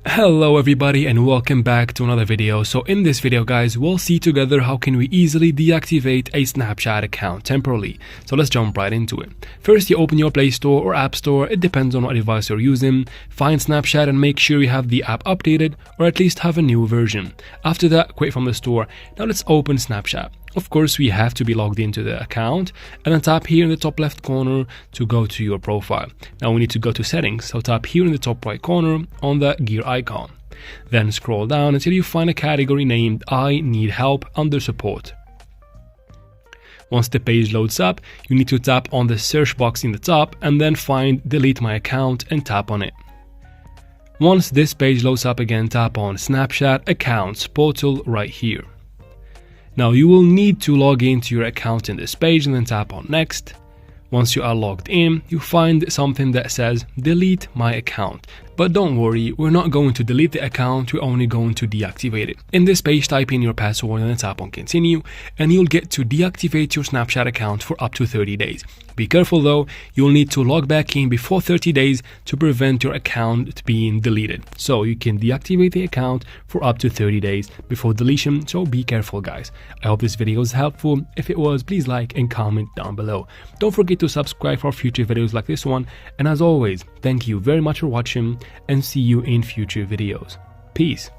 Hello everybody and welcome back to another video. So in this video guys, we'll see together how can we easily deactivate a Snapchat account temporarily. So let's jump right into it. First, you open your Play Store or App Store, it depends on what device you're using. Find Snapchat and make sure you have the app updated or at least have a new version. After that, quit from the store. Now let's open Snapchat. Of course, we have to be logged into the account and then tap here in the top left corner to go to your profile. Now we need to go to settings, so tap here in the top right corner on the gear icon. Then scroll down until you find a category named I need help under support. Once the page loads up, you need to tap on the search box in the top and then find delete my account and tap on it. Once this page loads up again, tap on Snapchat accounts portal right here. Now you will need to log into your account in this page and then tap on next. Once you are logged in, you find something that says delete my account. But don't worry, we're not going to delete the account, we're only going to deactivate it. In this page, type in your password and then tap on continue, and you'll get to deactivate your Snapchat account for up to 30 days. Be careful though, you'll need to log back in before 30 days to prevent your account being deleted. So you can deactivate the account for up to 30 days before deletion, so be careful guys. I hope this video was helpful. If it was, please like and comment down below. Don't forget to subscribe for future videos like this one, and as always, thank you very much for watching and see you in future videos. Peace.